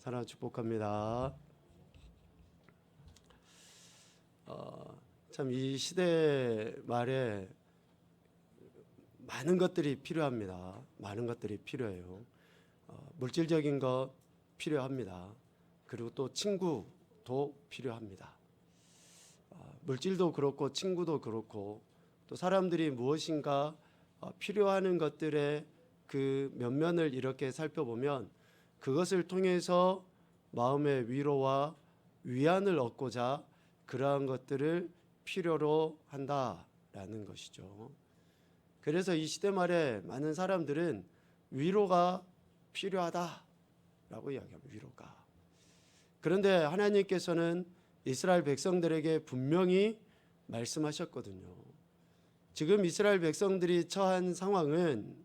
사랑하는 축복합니다. 참 이 시대 말에 많은 것들이 필요합니다. 많은 것들이 필요해요. 물질적인 것 필요합니다. 그리고 또 친구도 필요합니다. 물질도 그렇고 친구도 그렇고 또 사람들이 무엇인가 필요하는 것들의 그 면면을 이렇게 살펴보면 그것을 통해서 마음의 위로와 위안을 얻고자 그러한 것들을 필요로 한다라는 것이죠. 그래서 이 시대 말에 많은 사람들은 위로가 필요하다라고 이야기합니다. 위로가. 그런데 하나님께서는 이스라엘 백성들에게 분명히 말씀하셨거든요. 지금 이스라엘 백성들이 처한 상황은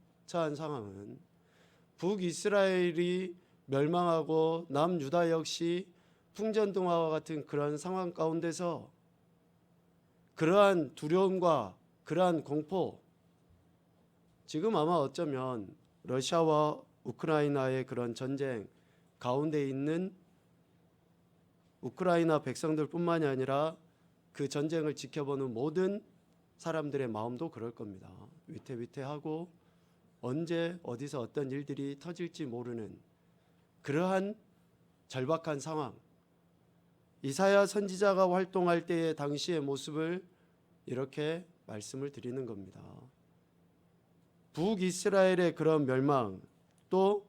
북이스라엘이 멸망하고 남유다 역시 풍전등화와 같은 그러한 상황 가운데서 그러한 두려움과 그러한 공포, 지금 아마 어쩌면 러시아와 우크라이나의 그런 전쟁 가운데 있는 우크라이나 백성들뿐만이 아니라 그 전쟁을 지켜보는 모든 사람들의 마음도 그럴 겁니다. 위태위태하고 언제 어디서 어떤 일들이 터질지 모르는 그러한 절박한 상황. 이사야 선지자가 활동할 때의 당시의 모습을 이렇게 말씀을 드리는 겁니다. 북이스라엘의 그런 멸망, 또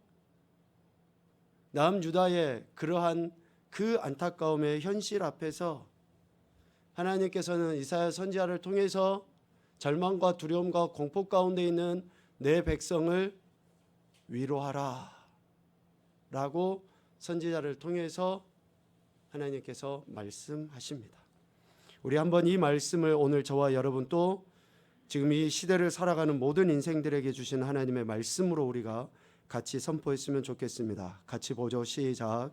남유다의 그러한 그 안타까움의 현실 앞에서 하나님께서는 이사야 선지자를 통해서 절망과 두려움과 공포 가운데 있는 내 백성을 위로하라 라고 선지자를 통해서 하나님께서 말씀하십니다. 우리 한번 이 말씀을 오늘 저와 여러분 또 지금 이 시대를 살아가는 모든 인생들에게 주신 하나님의 말씀으로 우리가 같이 선포했으면 좋겠습니다. 같이 보죠. 시작.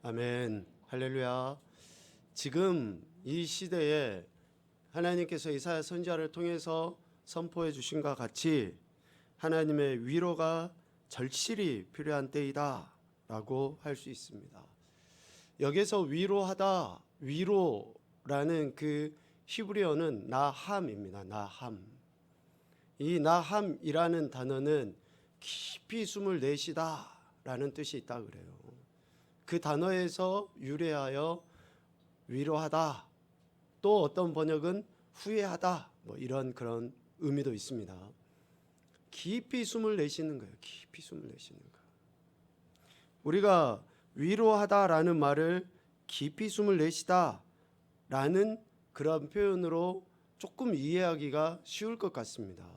아멘. 할렐루야. 지금 이 시대에 하나님께서 이사야 선지자를 통해서 선포해 주신 것과 같이 하나님의 위로가 절실히 필요한 때이다 라고 할 수 있습니다. 여기서 위로하다, 위로라는 그 히브리어는 나함입니다. 나함. 이 나함이라는 단어는 깊이 숨을 내쉬다 라는 뜻이 있다 그래요. 그 단어에서 유래하여 위로하다, 또 어떤 번역은 후회하다, 뭐 이런 그런 의미도 있습니다. 깊이 숨을 내쉬는 거예요. 깊이 숨을 내쉬는 거. 우리가 위로하다라는 말을 깊이 숨을 내쉬다라는 그런 표현으로 조금 이해하기가 쉬울 것 같습니다.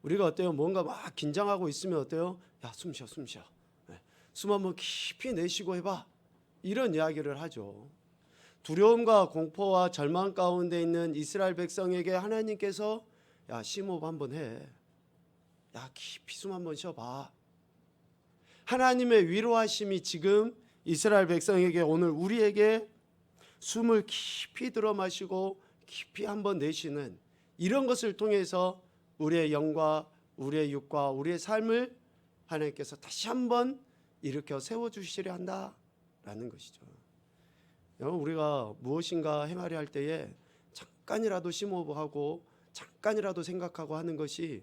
우리가 어때요? 뭔가 막 긴장하고 있으면 어때요? 야, 숨 쉬어, 숨 쉬어. 숨 한번 깊이 내쉬고 해봐. 이런 이야기를 하죠. 두려움과 공포와 절망 가운데 있는 이스라엘 백성에게 하나님께서 야, 심호흡 한번 해. 야, 깊이 숨 한번 쉬어봐. 하나님의 위로하심이 지금 이스라엘 백성에게 오늘 우리에게 숨을 깊이 들어 마시고 깊이 한번 내쉬는 이런 것을 통해서 우리의 영과 우리의 육과 우리의 삶을 하나님께서 다시 한번 일으켜 세워주시려 한다라는 것이죠. 여러분, 우리가 무엇인가 행하려 할 때에 잠깐이라도 심호흡하고 잠깐이라도 생각하고 하는 것이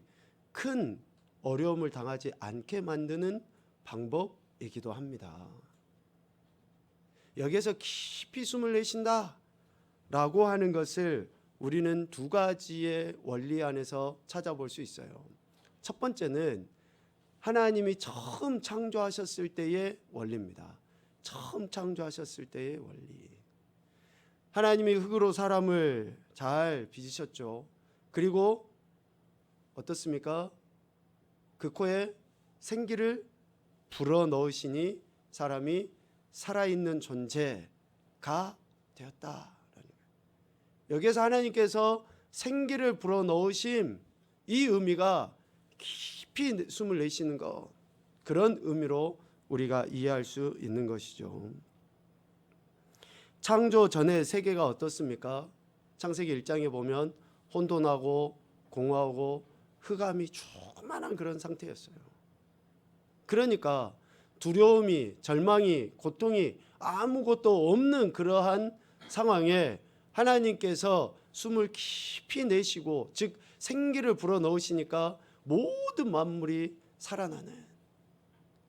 큰 어려움을 당하지 않게 만드는 방법이기도 합니다. 여기에서 깊이 숨을 내쉰다라고 하는 것을 우리는 두 가지의 원리 안에서 찾아볼 수 있어요. 첫 번째는 하나님이 처음 창조하셨을 때의 원리입니다. 처음 창조하셨을 때의 원리. 하나님이 흙으로 사람을 잘 빚으셨죠. 그리고 어떻습니까? 그 코에 생기를 불어넣으시니 사람이 살아있는 존재가 되었다라는 거예요. 여기에서 하나님께서 생기를 불어넣으심, 이 의미가 깊이 숨을 내쉬는 것, 그런 의미로 우리가 이해할 수 있는 것이죠. 창조 전의 세계가 어떻습니까? 창세기 1장에 보면 혼돈하고 공허하고 흑암이 충만한 그런 상태였어요. 그러니까 두려움이, 절망이, 고통이 아무것도 없는 그러한 상황에 하나님께서 숨을 깊이 내쉬고, 즉 생기를 불어넣으시니까 모든 만물이 살아나는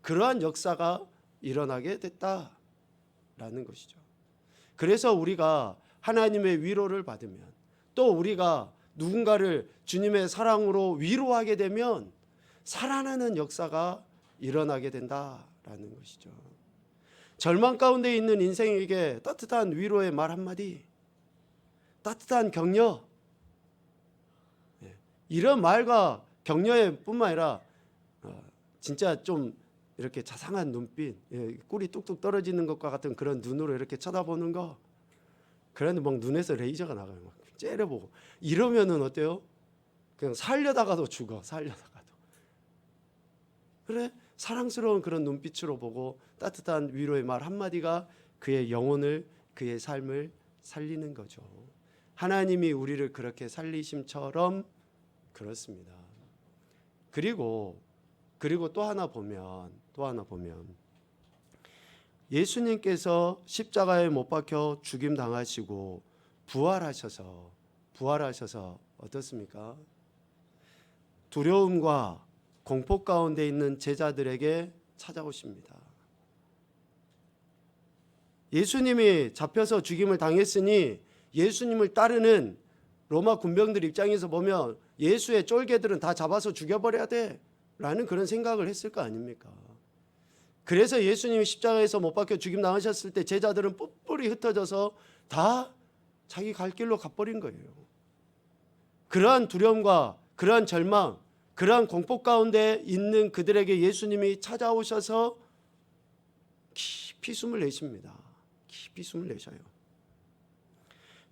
그러한 역사가 일어나게 됐다라는 것이죠. 그래서 우리가 하나님의 위로를 받으면, 또 우리가 누군가를 주님의 사랑으로 위로하게 되면 살아나는 역사가 일어나게 된다라는 것이죠. 절망 가운데 있는 인생에게 따뜻한 위로의 말 한마디, 따뜻한 격려, 이런 말과 격려에 뿐만 아니라 진짜 좀 이렇게 자상한 눈빛, 꿀이 뚝뚝 떨어지는 것과 같은 그런 눈으로 이렇게 쳐다보는 거, 그런데 막 눈에서 레이저가 나가요. 막 째려보고 이러면은 어때요? 그냥 살려다가도 죽어. 살려다가도. 그래, 사랑스러운 그런 눈빛으로 보고 따뜻한 위로의 말 한마디가 그의 영혼을, 그의 삶을 살리는 거죠. 하나님이 우리를 그렇게 살리심처럼 그렇습니다. 그리고 또 하나 보면 예수님께서 십자가에 못 박혀 죽임 당하시고 부활하셔서 어떻습니까? 두려움과 공포 가운데 있는 제자들에게 찾아오십니다. 예수님이 잡혀서 죽임을 당했으니 예수님을 따르는 로마 군병들 입장에서 보면 예수의 쫄개들은 다 잡아서 죽여버려야 돼 라는 그런 생각을 했을 거 아닙니까? 그래서 예수님이 십자가에서 못 박혀 죽임 당하셨을 때 제자들은 뿔뿔이 흩어져서 다 자기 갈 길로 가버린 거예요. 그러한 두려움과 그러한 절망, 그러한 공포 가운데 있는 그들에게 예수님이 찾아오셔서 깊이 숨을 내쉽니다. 깊이 숨을 내셔요.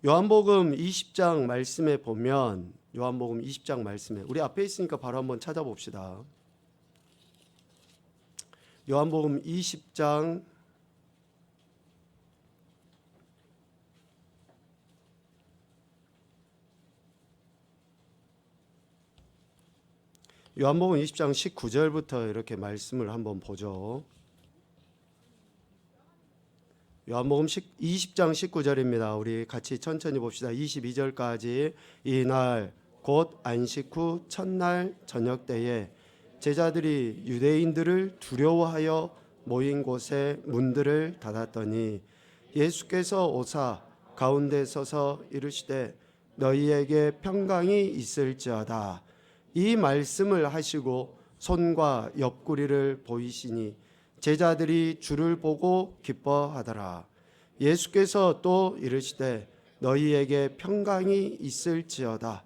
요한복음 20장 말씀에 보면, 요한복음 20장 말씀에, 우리 앞에 있으니까 바로 한번 찾아봅시다. 요한복음 20장 19절부터 이렇게 말씀을 한번 보죠. 요한복음 20장 19절입니다. 우리 같이 천천히 봅시다. 22절까지. 이날 곧 안식 후 첫날 저녁 때에 제자들이 유대인들을 두려워하여 모인 곳에 문들을 닫았더니 예수께서 오사 가운데 서서 이르시되 너희에게 평강이 있을지어다. 이 말씀을 하시고 손과 옆구리를 보이시니 제자들이 주를 보고 기뻐하더라. 예수께서 또 이르시되 너희에게 평강이 있을지어다.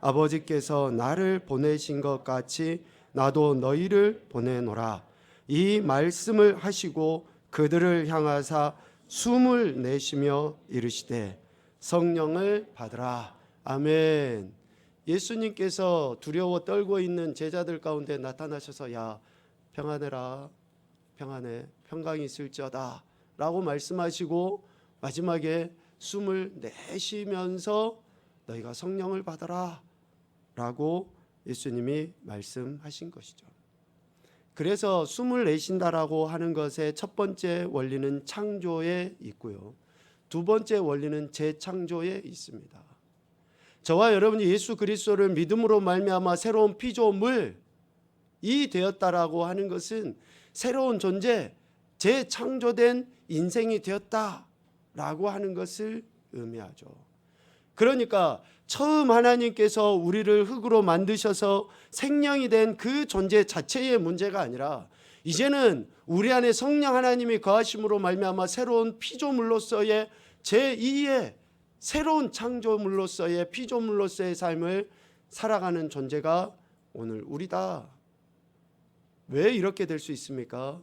아버지께서 나를 보내신 것 같이 나도 너희를 보내노라. 이 말씀을 하시고 그들을 향하사 숨을 내쉬며 이르시되 성령을 받으라. 아멘. 예수님께서 두려워 떨고 있는 제자들 가운데 나타나셔서 야, 평안해라. 평안해. 평강이 있을지어다 라고 말씀하시고 마지막에 숨을 내쉬면서 너희가 성령을 받아라 라고 예수님이 말씀하신 것이죠. 그래서 숨을 내쉰다라고 하는 것의 첫 번째 원리는 창조에 있고요. 두 번째 원리는 재창조에 있습니다. 저와 여러분이 예수 그리스도를 믿음으로 말미암아 새로운 피조물이 되었다라고 하는 것은 새로운 존재, 재창조된 인생이 되었다라고 하는 것을 의미하죠. 그러니까 처음 하나님께서 우리를 흙으로 만드셔서 생명이 된 그 존재 자체의 문제가 아니라 이제는 우리 안에 성령 하나님이 거하심으로 말미암아 새로운 피조물로서의 제2의 새로운 창조물로서의 피조물로서의 삶을 살아가는 존재가 오늘 우리다. 왜 이렇게 될 수 있습니까?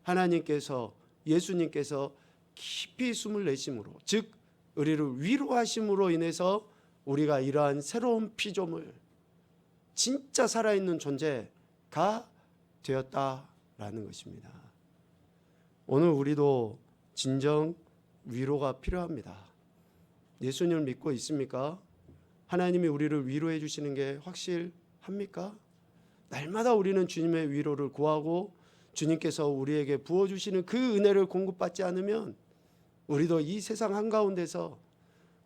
하나님께서, 예수님께서 깊이 숨을 내심으로, 즉 우리를 위로하심으로 인해서 우리가 이러한 새로운 피조물, 진짜 살아있는 존재가 되었다라는 것입니다. 오늘 우리도 진정 위로가 필요합니다. 예수님을 믿고 있습니까? 하나님이 우리를 위로해 주시는 게 확실합니까? 날마다 우리는 주님의 위로를 구하고 주님께서 우리에게 부어주시는 그 은혜를 공급받지 않으면 우리도 이 세상 한가운데서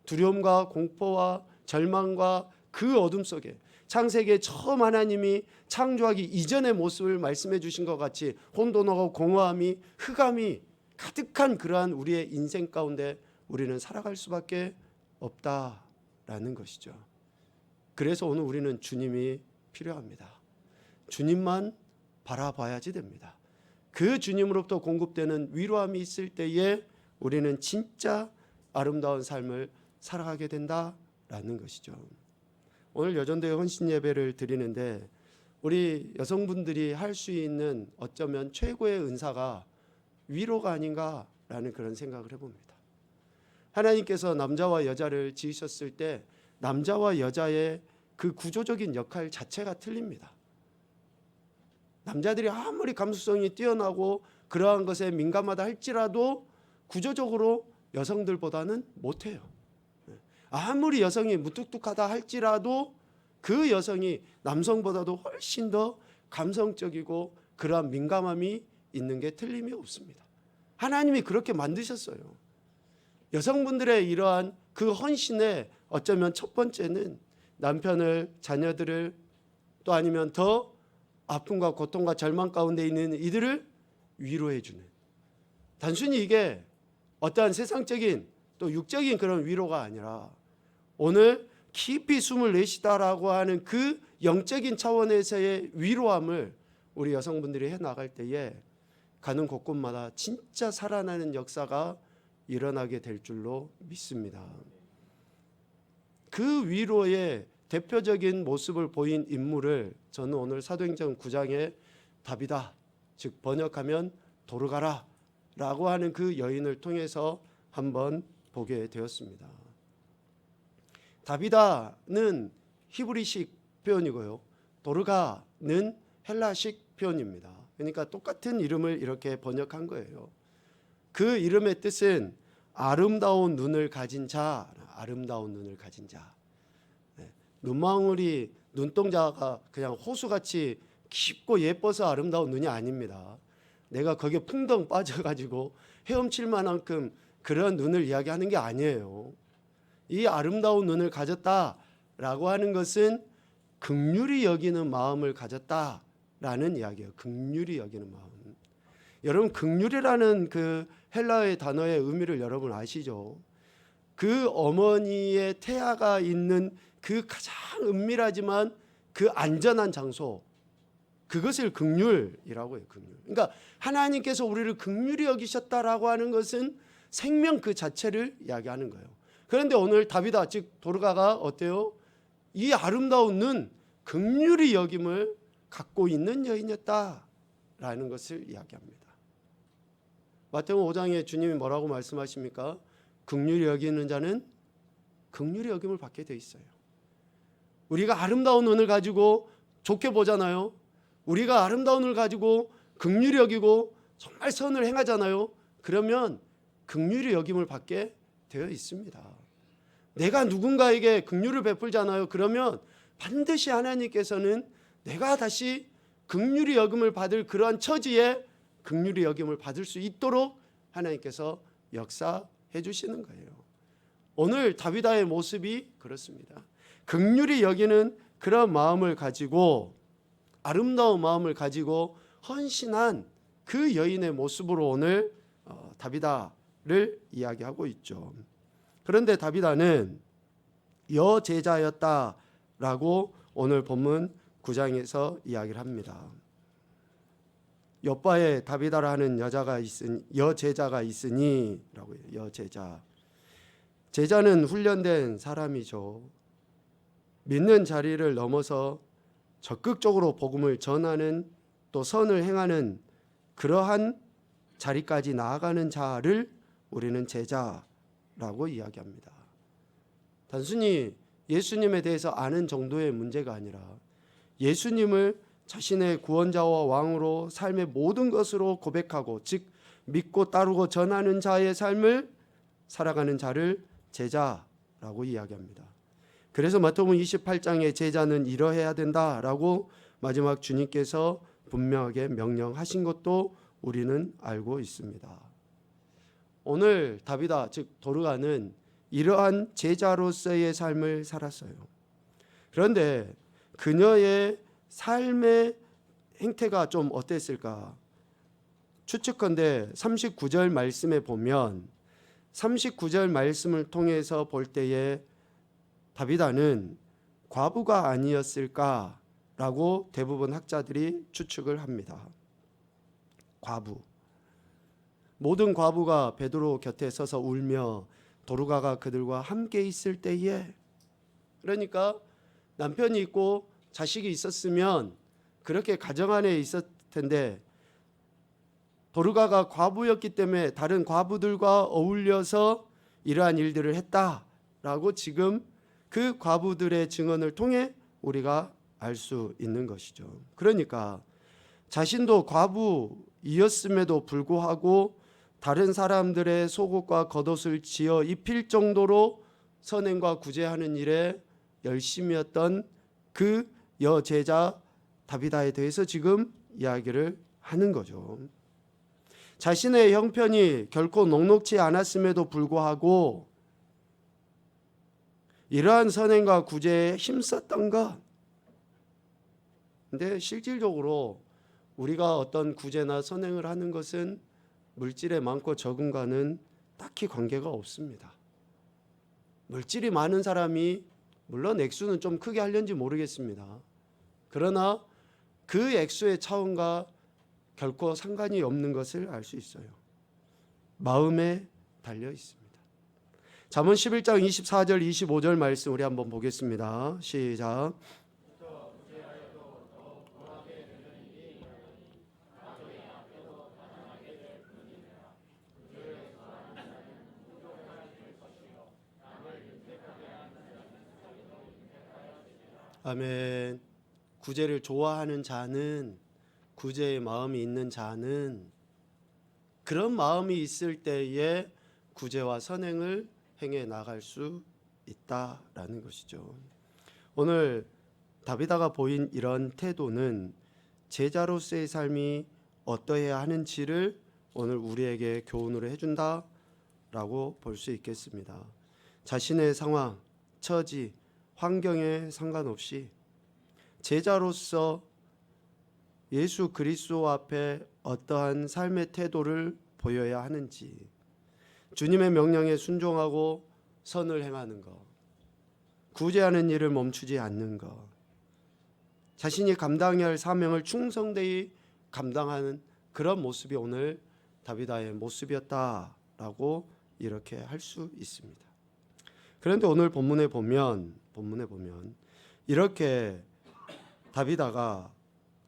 두려움과 공포와 절망과 그 어둠 속에 창세기에 처음 하나님이 창조하기 이전의 모습을 말씀해 주신 것 같이 혼돈하고 공허함이 흑암이 가득한 그러한 우리의 인생 가운데 우리는 살아갈 수밖에 없다라는 것이죠. 그래서 오늘 우리는 주님이 필요합니다. 주님만 바라봐야지 됩니다. 그 주님으로부터 공급되는 위로함이 있을 때에 우리는 진짜 아름다운 삶을 살아가게 된다라는 것이죠. 오늘 여전도의 헌신 예배를 드리는데 우리 여성분들이 할 수 있는 어쩌면 최고의 은사가 위로가 아닌가라는 그런 생각을 해봅니다. 하나님께서 남자와 여자를 지으셨을 때 남자와 여자의 그 구조적인 역할 자체가 틀립니다. 남자들이 아무리 감수성이 뛰어나고 그러한 것에 민감하다 할지라도 구조적으로 여성들보다는 못해요. 아무리 여성이 무뚝뚝하다 할지라도 그 여성이 남성보다도 훨씬 더 감성적이고 그러한 민감함이 있는 게 틀림이 없습니다. 하나님이 그렇게 만드셨어요. 여성분들의 이러한 그 헌신에 어쩌면 첫 번째는 남편을, 자녀들을 또 아니면 더 아픔과 고통과 절망 가운데 있는 이들을 위로해 주는, 단순히 이게 어떠한 세상적인 또 육적인 그런 위로가 아니라 오늘 깊이 숨을 내쉬다라고 하는 그 영적인 차원에서의 위로함을 우리 여성분들이 해나갈 때에 가는 곳곳마다 진짜 살아나는 역사가 일어나게 될 줄로 믿습니다. 그 위로의 대표적인 모습을 보인 인물을 저는 오늘 사도행전 9장의 다비다, 즉 번역하면 도르가라 라고 하는 그 여인을 통해서 한번 보게 되었습니다. 다비다는 히브리식 표현이고요, 도르가는 헬라식 표현입니다. 그러니까 똑같은 이름을 이렇게 번역한 거예요. 그 이름의 뜻은 아름다운 눈을 가진 자, 아름다운 눈을 가진 자. 눈망울이, 눈동자가 그냥 호수같이 깊고 예뻐서 아름다운 눈이 아닙니다. 내가 거기에 풍덩 빠져가지고 헤엄칠 만큼 그런 눈을 이야기하는 게 아니에요. 이 아름다운 눈을 가졌다라고 하는 것은 긍휼히 여기는 마음을 가졌다라는 이야기예요. 긍휼히 여기는 마음. 여러분, 긍휼이라는 그 헬라어의 단어의 의미를 여러분 아시죠? 그 어머니의 태아가 있는 그 가장 은밀하지만 그 안전한 장소, 그것을 긍휼이라고 해요. 긍휼. 그러니까 하나님께서 우리를 긍휼히 여기셨다라고 하는 것은 생명 그 자체를 이야기하는 거예요. 그런데 오늘 다비다, 즉 도르가가 어때요? 이 아름다운 눈, 긍휼히 여김을 갖고 있는 여인이었다라는 것을 이야기합니다. 마태복음 5장에 주님이 뭐라고 말씀하십니까? 긍휼히 여기는 자는 긍휼히 여김을 받게 돼 있어요. 우리가 아름다운 눈을 가지고 좋게 보잖아요. 우리가 아름다운 눈을 가지고 긍휼히 여기고 정말 선을 행하잖아요. 그러면 긍휼히 여김을 받게 되어 있습니다. 내가 누군가에게 긍휼을 베풀잖아요. 그러면 반드시 하나님께서는 내가 다시 긍휼히 여김을 받을 그러한 처지에 긍휼히 여김을 받을 수 있도록 하나님께서 역사해 주시는 거예요. 오늘 다비다의 모습이 그렇습니다. 긍휼히 여기는 그런 마음을 가지고, 아름다운 마음을 가지고 헌신한 그 여인의 모습으로 오늘 다비다를 이야기하고 있죠. 그런데 다비다는 여제자였다라고 오늘 본문 9장에서 이야기를 합니다. 옆바에 다비다라는 여제자가 있으니라고 해요. 여제자. 제자는 훈련된 사람이죠. 믿는 자리를 넘어서 적극적으로 복음을 전하는, 또 선을 행하는 그러한 자리까지 나아가는 자를 우리는 제자라고 이야기합니다. 단순히 예수님에 대해서 아는 정도의 문제가 아니라 예수님을 자신의 구원자와 왕으로 삶의 모든 것으로 고백하고, 즉 믿고 따르고 전하는 자의 삶을 살아가는 자를 제자라고 이야기합니다. 그래서 마태복음 28장에 제자는 이러해야 된다라고 마지막 주님께서 분명하게 명령하신 것도 우리는 알고 있습니다. 오늘 다비다 즉 도르가는 이러한 제자로서의 삶을 살았어요. 그런데 그녀의 삶의 행태가 좀 어땠을까? 추측컨대 39절 말씀에 보면 39절 말씀을 통해서 볼 때에 다비다는 과부가 아니었을까라고 대부분 학자들이 추측을 합니다. 과부. 모든 과부가 베드로 곁에 서서 울며 도르가가 그들과 함께 있을 때에, 그러니까 남편이 있고 자식이 있었으면 그렇게 가정 안에 있었을 텐데 도르가가 과부였기 때문에 다른 과부들과 어울려서 이러한 일들을 했다라고 지금 그 과부들의 증언을 통해 우리가 알 수 있는 것이죠. 그러니까 자신도 과부이었음에도 불구하고 다른 사람들의 속옷과 겉옷을 지어 입힐 정도로 선행과 구제하는 일에 열심이었던 그 여제자 다비다에 대해서 지금 이야기를 하는 거죠. 자신의 형편이 결코 녹록지 않았음에도 불구하고 이러한 선행과 구제에 힘썼던 것. 근데 실질적으로 우리가 어떤 구제나 선행을 하는 것은 물질의 많고 적음과는 딱히 관계가 없습니다. 물질이 많은 사람이 물론 액수는 좀 크게 하려는지 모르겠습니다. 그러나 그 액수의 차원과 결코 상관이 없는 것을 알 수 있어요. 마음에 달려 있습니다. 잠언 11장 24절 25절 말씀 우리 한번 보겠습니다. 시작. 아멘. 구제를 좋아하는 자는, 구제의 마음이 있는 자는 그런 마음이 있을 때에 구제와 선행을 행해 나갈 수 있다라는 것이죠. 오늘 다비다가 보인 이런 태도는 제자로서의 삶이 어떠해야 하는지를 오늘 우리에게 교훈으로 해준다라고 볼 수 있겠습니다. 자신의 상황, 처지, 환경에 상관없이 제자로서 예수 그리스도 앞에 어떠한 삶의 태도를 보여야 하는지, 주님의 명령에 순종하고 선을 행하는 것, 구제하는 일을 멈추지 않는 것, 자신이 감당해야 할 사명을 충성되이 감당하는 그런 모습이 오늘 다비다의 모습이었다라고 이렇게 할 수 있습니다. 그런데 오늘 본문에 보면 이렇게 다비다가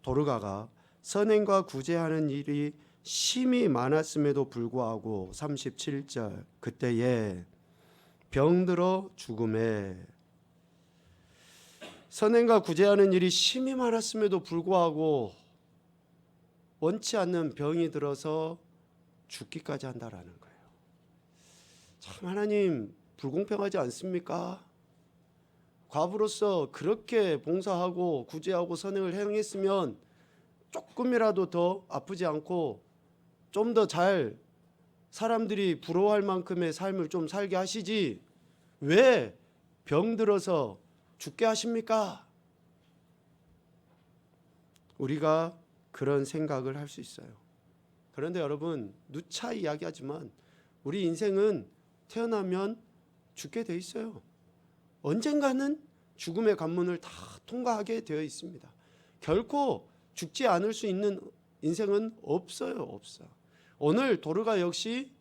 도르가가 선행과 구제하는 일이 심히 많았음에도 불구하고 37절 그때에 병들어 죽음에, 선행과 구제하는 일이 심히 많았음에도 불구하고 원치 않는 병이 들어서 죽기까지 한다라는 거예요. 참 하나님 불공평하지 않습니까? 과부로서 그렇게 봉사하고 구제하고 선행을 행했으면 조금이라도 더 아프지 않고 좀 더 잘 사람들이 부러워할 만큼의 삶을 좀 살게 하시지 왜 병들어서 죽게 하십니까? 우리가 그런 생각을 할 수 있어요. 그런데 여러분, 누차 이야기하지만 우리 인생은 태어나면 죽게 돼 있어요. 언젠가는 죽음의 관문을 다 통과하게 되어 있습니다. 결코 죽지 않을 수 있는 인생은 없어요. 오늘 도르가 역시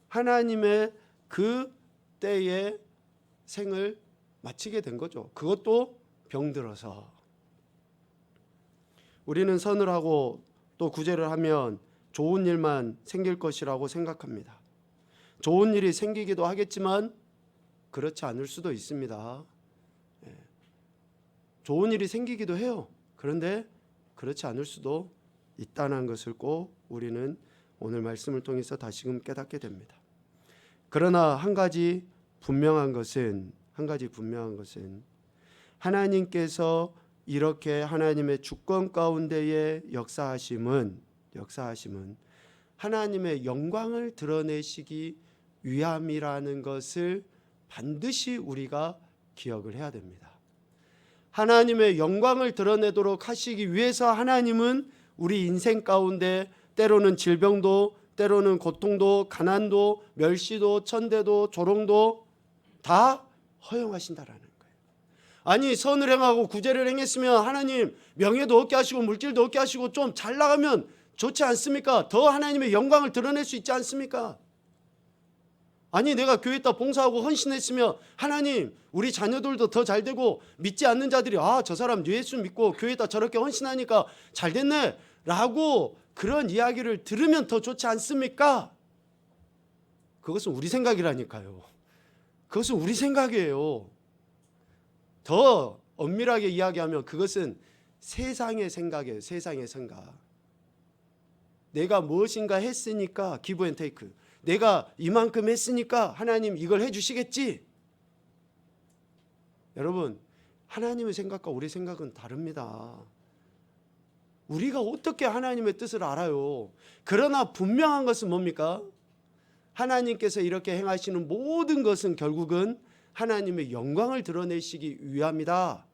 하나님의 그 때에 생을 마치게 된 거죠. 그것도 병들어서. 우리는 선을 하고 또 구제를 하면 좋은 일만 생길 것이라고 생각합니다. 좋은 일이 생기기도 하겠지만 그렇지 않을 수도 있습니다. 좋은 일이 생기기도 해요. 그런데 그렇지 않을 수도 있다는 것을 꼭 우리는 오늘 말씀을 통해서 다시금 깨닫게 됩니다. 그러나 한 가지 분명한 것은 하나님께서 이렇게 하나님의 주권 가운데의 역사하심은 하나님의 영광을 드러내시기 위함이라는 것을 반드시 우리가 기억을 해야 됩니다. 하나님의 영광을 드러내도록 하시기 위해서 하나님은 우리 인생 가운데 때로는 질병도, 때로는 고통도, 가난도, 멸시도, 천대도, 조롱도 다 허용하신다라는 거예요. 아니, 선을 행하고 구제를 행했으면 하나님 명예도 얻게 하시고 물질도 얻게 하시고 좀 잘 나가면 좋지 않습니까? 더 하나님의 영광을 드러낼 수 있지 않습니까? 아니, 내가 교회에다 봉사하고 헌신했으면 하나님 우리 자녀들도 더 잘 되고 믿지 않는 자들이 저 사람 예수 믿고 교회에다 저렇게 헌신하니까 잘 됐네 라고 그런 이야기를 들으면 더 좋지 않습니까? 그것은 우리 생각이라니까요. 그것은 우리 생각이에요. 더 엄밀하게 이야기하면 그것은 세상의 생각이에요. 세상의 생각. 내가 무엇인가 했으니까 기브 앤 테이크, 내가 이만큼 했으니까 하나님 이걸 해주시겠지. 여러분, 하나님의 생각과 우리 생각은 다릅니다. 우리가 어떻게 하나님의 뜻을 알아요? 그러나 분명한 것은 뭡니까? 하나님께서 이렇게 행하시는 모든 것은 결국은 하나님의 영광을 드러내시기 위함이다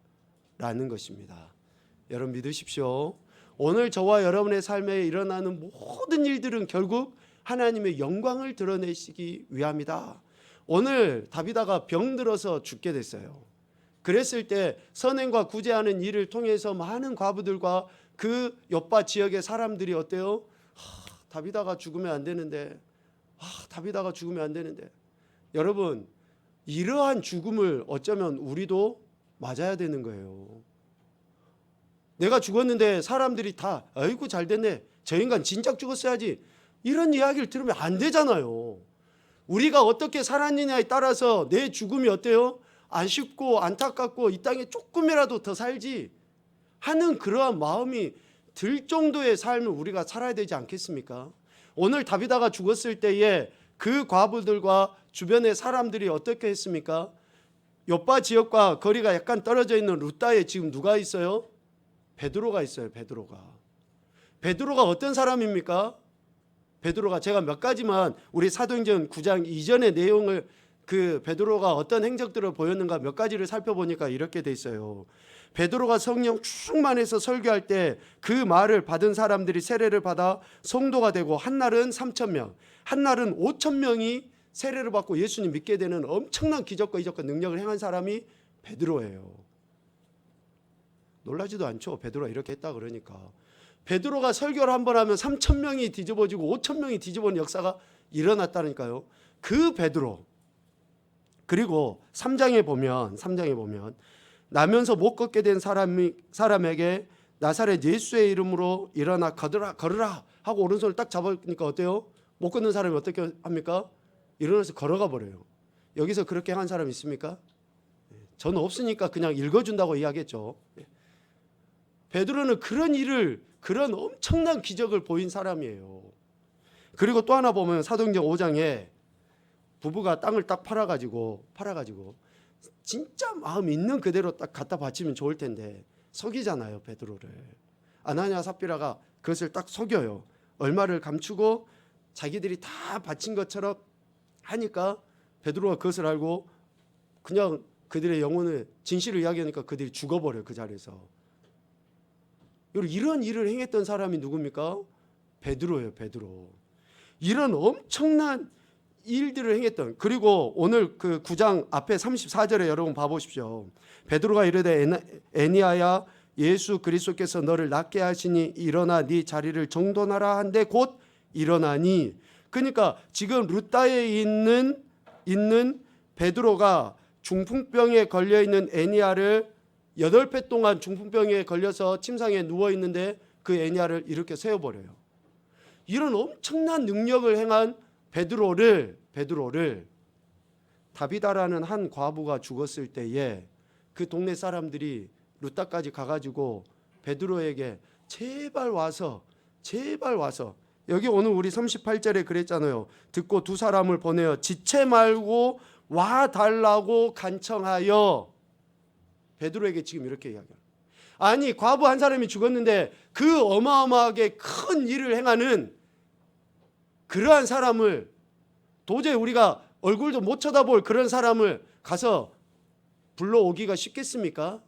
라는 것입니다. 여러분 믿으십시오. 오늘 저와 여러분의 삶에 일어나는 모든 일들은 결국 하나님의 영광을 드러내시기 위함이다. 오늘 다비다가 병들어서 죽게 됐어요. 그랬을 때 선행과 구제하는 일을 통해서 많은 과부들과 그 욥바 지역의 사람들이 어때요? 다비다가 죽으면 안 되는데, 다비다가 죽으면 안 되는데. 여러분, 이러한 죽음을 어쩌면 우리도 맞아야 되는 거예요. 내가 죽었는데 사람들이 다 아이고 잘 됐네, 저 인간 진작 죽었어야지, 이런 이야기를 들으면 안 되잖아요. 우리가 어떻게 살았느냐에 따라서 내 죽음이 어때요? 아쉽고 안타깝고 이 땅에 조금이라도 더 살지 하는 그러한 마음이 들 정도의 삶을 우리가 살아야 되지 않겠습니까? 오늘 다비다가 죽었을 때에 그 과부들과 주변의 사람들이 어떻게 했습니까? 욥바 지역과 거리가 약간 떨어져 있는 룻다에 지금 누가 있어요? 베드로가 있어요. 베드로가 어떤 사람입니까? 베드로가, 제가 몇 가지만 우리 사도행전 9장 이전의 내용을, 그 베드로가 어떤 행적들을 보였는가 몇 가지를 살펴보니까 이렇게 돼 있어요. 베드로가 성령 충만해서 설교할 때 그 말을 받은 사람들이 세례를 받아 성도가 되고, 한 날은 3,000명, 한 날은 5,000명이 세례를 받고 예수님 믿게 되는 엄청난 기적과 이적과 능력을 행한 사람이 베드로예요. 놀라지도 않죠. 베드로가 이렇게 했다 그러니까. 베드로가 설교를 한 번 하면 3,000명이 뒤집어지고 5,000명이 뒤집어진 역사가 일어났다니까요. 그 베드로. 그리고 3장에 보면 나면서 못 걷게 된 사람에게 나사렛 예수의 이름으로 일어나 걸으라 하고 오른손을 딱 잡으니까 어때요? 못 걷는 사람이 어떻게 합니까? 일어나서 걸어가 버려요. 여기서 그렇게 한 사람 있습니까? 저는 없으니까 그냥 읽어준다고 이야기했죠. 베드로는 그런 엄청난 기적을 보인 사람이에요. 그리고 또 하나 보면 사도행전 5장에 부부가 땅을 딱 팔아가지고 진짜 마음 있는 그대로 딱 갖다 바치면 좋을 텐데 속이잖아요. 베드로를. 아나니아 삽비라가 그것을 딱 속여요. 얼마를 감추고 자기들이 다 바친 것처럼 하니까 베드로가 그것을 알고 그냥 그들의 영혼을 진실을 이야기하니까 그들이 죽어버려요. 그 자리에서. 이런 일을 행했던 사람이 누굽니까? 베드로예요. 베드로. 이런 엄청난 일들을 행했던. 그리고 오늘 그 9장 앞에 34절에 여러분 봐보십시오. 베드로가 이르되 에니아야, 예수 그리스도께서 너를 낫게 하시니 일어나 네 자리를 정돈하라 한데 곧 일어나니. 그러니까 지금 룻다에 있는 베드로가 중풍병에 걸려있는 에니아를 8배 동안 중풍병에 걸려서 침상에 누워있는데 그 에니아를 이렇게 세워버려요. 이런 엄청난 능력을 행한 베드로를 다비다라는 한 과부가 죽었을 때에 그 동네 사람들이 루다까지 가가지고 베드로에게 제발 와서 여기 오늘 우리 38절에 그랬잖아요. 듣고 두 사람을 보내어 지체 말고 와달라고 간청하여. 베드로에게 지금 이렇게 이야기해요. 아니, 과부 한 사람이 죽었는데 그 어마어마하게 큰 일을 행하는 그러한 사람을, 도저히 우리가 얼굴도 못 쳐다볼 그런 사람을 가서 불러오기가 쉽겠습니까?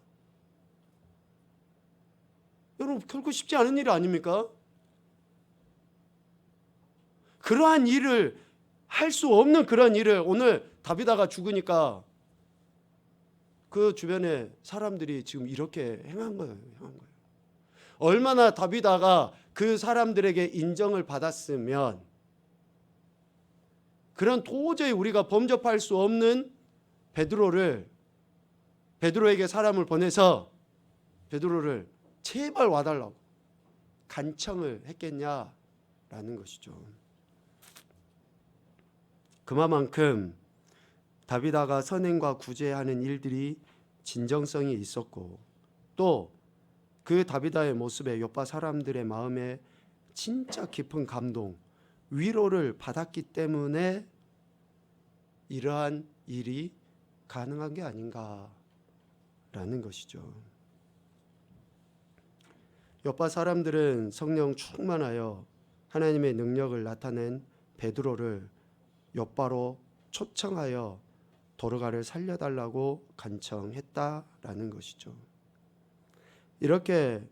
여러분, 결코 쉽지 않은 일 아닙니까? 그러한 일을 할 수 없는 그런 일을 오늘 다비다가 죽으니까 그 주변에 사람들이 지금 이렇게 행한 거예요. 얼마나 다비다가 그 사람들에게 인정을 받았으면, 그런 도저히 우리가 범접할 수 없는 베드로에게 사람을 보내서 베드로를 제발 와달라고 간청을 했겠냐라는 것이죠. 그만큼 다비다가 선행과 구제하는 일들이 진정성이 있었고, 또 그 다비다의 모습에 요파 사람들의 마음에 진짜 깊은 감동, 위로를 받았기 때문에 이러한 일이 가능한 게 아닌가라는 것이죠. 요파 사람들은 성령 충만하여 하나님의 능력을 나타낸 베드로를 요파로 초청하여 도르가를 살려달라고 간청했다라는 것이죠. 이렇게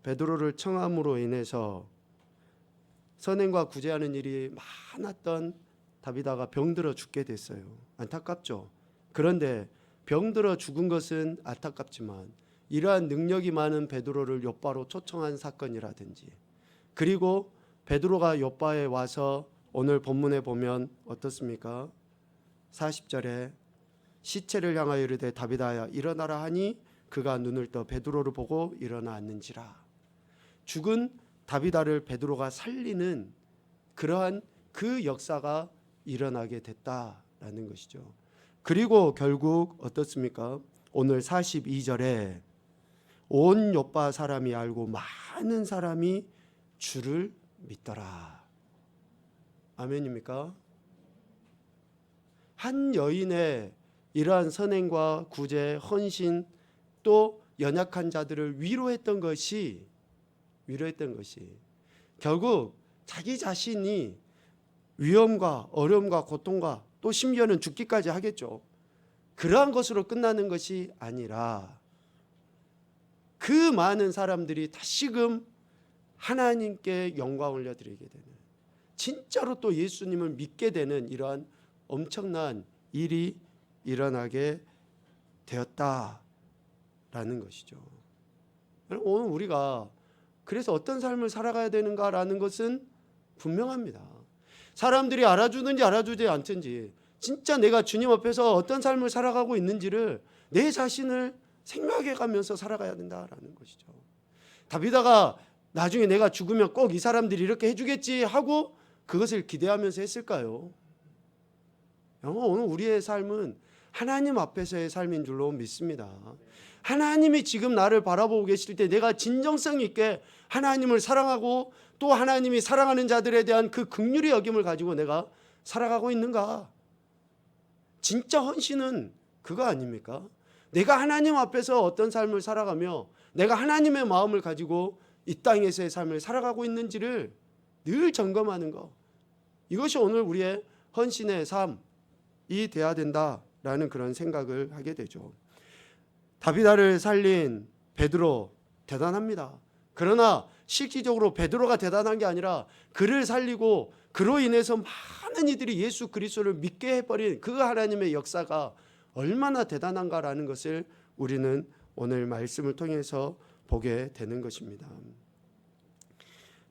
베드로를 청함으로 인해서 선행과 구제하는 일이 많았던 다비다가 병들어 죽게 됐어요. 안타깝죠. 그런데 병들어 죽은 것은 안타깝지만 이러한 능력이 많은 베드로를 요바로 초청한 사건이라든지, 그리고 베드로가 요바에 와서 오늘 본문에 보면 어떻습니까? 40절에 시체를 향하여 이르되 다비다야 일어나라 하니 그가 눈을 떠 베드로를 보고 일어나 앉는지라. 죽은 다비다를 베드로가 살리는 그러한 그 역사가 일어나게 됐다라는 것이죠. 그리고 결국 어떻습니까? 오늘 42절에 온 요파 사람이 알고 많은 사람이 주를 믿더라. 아멘입니까? 한 여인의 이러한 선행과 구제, 헌신, 또 연약한 자들을 위로했던 것이 결국 자기 자신이 위험과 어려움과 고통과 또 심지어는 죽기까지 하겠죠. 그러한 것으로 끝나는 것이 아니라 그 많은 사람들이 다시금 하나님께 영광 올려드리게 되는, 진짜로 또 예수님을 믿게 되는 이러한 엄청난 일이 일어나게 되었다라는 것이죠. 오늘 우리가 그래서 어떤 삶을 살아가야 되는가라는 것은 분명합니다. 사람들이 알아주든지 알아주지 않든지 진짜 내가 주님 앞에서 어떤 삶을 살아가고 있는지를 내 자신을 생각해 가면서 살아가야 된다라는 것이죠. 다비다가 나중에 내가 죽으면 꼭 이 사람들이 이렇게 해주겠지 하고 그것을 기대하면서 했을까요? 오늘 우리의 삶은 하나님 앞에서의 삶인 줄로 믿습니다. 하나님이 지금 나를 바라보고 계실 때 내가 진정성 있게 하나님을 사랑하고 또 하나님이 사랑하는 자들에 대한 그 긍휼의 여김을 가지고 내가 살아가고 있는가? 진짜 헌신은 그거 아닙니까? 내가 하나님 앞에서 어떤 삶을 살아가며 내가 하나님의 마음을 가지고 이 땅에서의 삶을 살아가고 있는지를 늘 점검하는 것, 이것이 오늘 우리의 헌신의 삶이 돼야 된다라는 그런 생각을 하게 되죠. 다비다를 살린 베드로 대단합니다. 그러나 실질적으로 베드로가 대단한 게 아니라 그를 살리고 그로 인해서 많은 이들이 예수 그리스도를 믿게 해버린 그 하나님의 역사가 얼마나 대단한가라는 것을 우리는 오늘 말씀을 통해서 보게 되는 것입니다.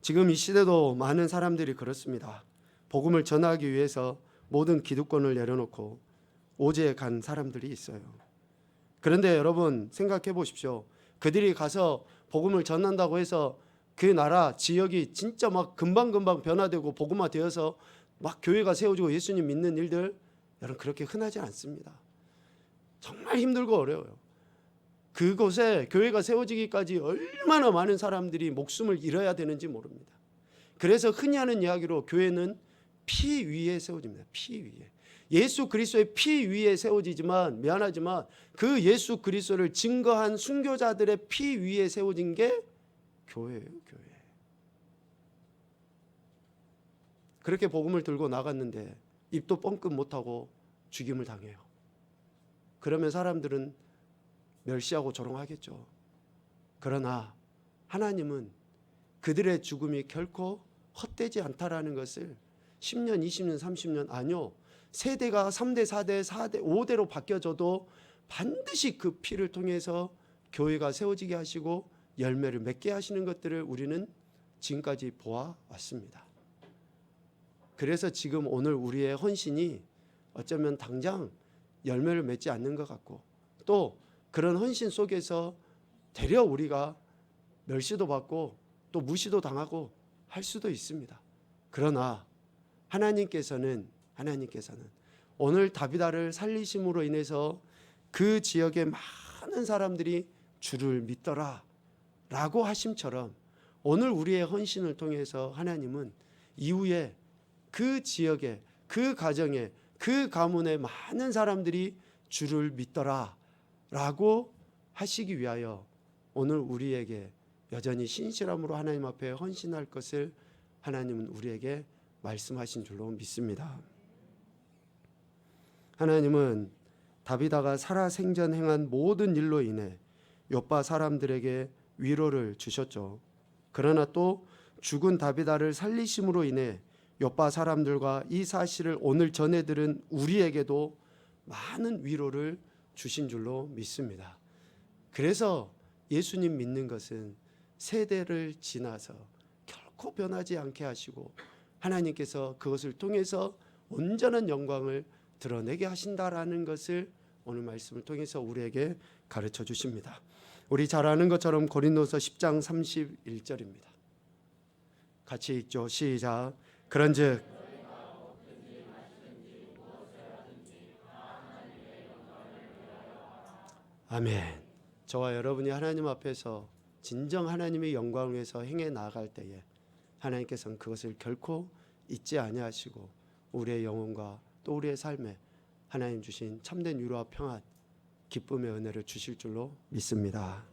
지금 이 시대도 많은 사람들이 그렇습니다. 복음을 전하기 위해서 모든 기득권을 내려놓고 오지에 간 사람들이 있어요. 그런데 여러분 생각해 보십시오. 그들이 가서 복음을 전한다고 해서 그 나라 지역이 진짜 막 금방금방 변화되고 복음화되어서 막 교회가 세워지고 예수님 믿는 일들, 여러분 그렇게 흔하지 않습니다. 정말 힘들고 어려워요. 그곳에 교회가 세워지기까지 얼마나 많은 사람들이 목숨을 잃어야 되는지 모릅니다. 그래서 흔히 하는 이야기로 교회는 피 위에 세워집니다. 피 위에. 예수 그리스도의 피 위에 세워지지만 미안하지만 그 예수 그리스도를 증거한 순교자들의 피 위에 세워진 게 교회예요. 교회. 그렇게 복음을 들고 나갔는데 입도 뻥끗 못하고 죽임을 당해요. 그러면 사람들은 멸시하고 조롱하겠죠. 그러나 하나님은 그들의 죽음이 결코 헛되지 않다라는 것을 10년, 20년, 30년 아니요. 세대가 3대, 4대, 4대, 5대로 바뀌어져도 반드시 그 피를 통해서 교회가 세워지게 하시고 열매를 맺게 하시는 것들을 우리는 지금까지 보아왔습니다. 그래서 지금 오늘 우리의 헌신이 어쩌면 당장 열매를 맺지 않는 것 같고 또 그런 헌신 속에서 되려 우리가 멸시도 받고 또 무시도 당하고 할 수도 있습니다. 그러나 하나님께서는 오늘 다비다를 살리심으로 인해서 그 지역의 많은 사람들이 주를 믿더라 라고 하심처럼 오늘 우리의 헌신을 통해서 하나님은 이후에 그 지역에 그 가정에 그 가문에 많은 사람들이 주를 믿더라 라고 하시기 위하여 오늘 우리에게 여전히 신실함으로 하나님 앞에 헌신할 것을 하나님은 우리에게 말씀하신 줄로 믿습니다. 하나님은 다비다가 살아생전 행한 모든 일로 인해 욥바 사람들에게 위로를 주셨죠. 그러나 또 죽은 다비다를 살리심으로 인해 욥바 사람들과 이 사실을 오늘 전해 들은 우리에게도 많은 위로를 주신 줄로 믿습니다. 그래서 예수님 믿는 것은 세대를 지나서 결코 변하지 않게 하시고 하나님께서 그것을 통해서 온전한 영광을 드러내게 하신다라는 것을 오늘 말씀을 통해서 우리에게 가르쳐 주십니다. 우리 잘 아는 것처럼 고린도서 10장 31절입니다. 같이 읽죠. 시작. 그런즉 아멘. 저와 여러분이 하나님 앞에서 진정 하나님의 영광을 위해서 행해 나아갈 때에 하나님께서는 그것을 결코 잊지 아니하시고 우리의 영혼과 또 우리의 삶에 하나님 주신 참된 위로와 평안, 기쁨의 은혜를 주실 줄로 믿습니다.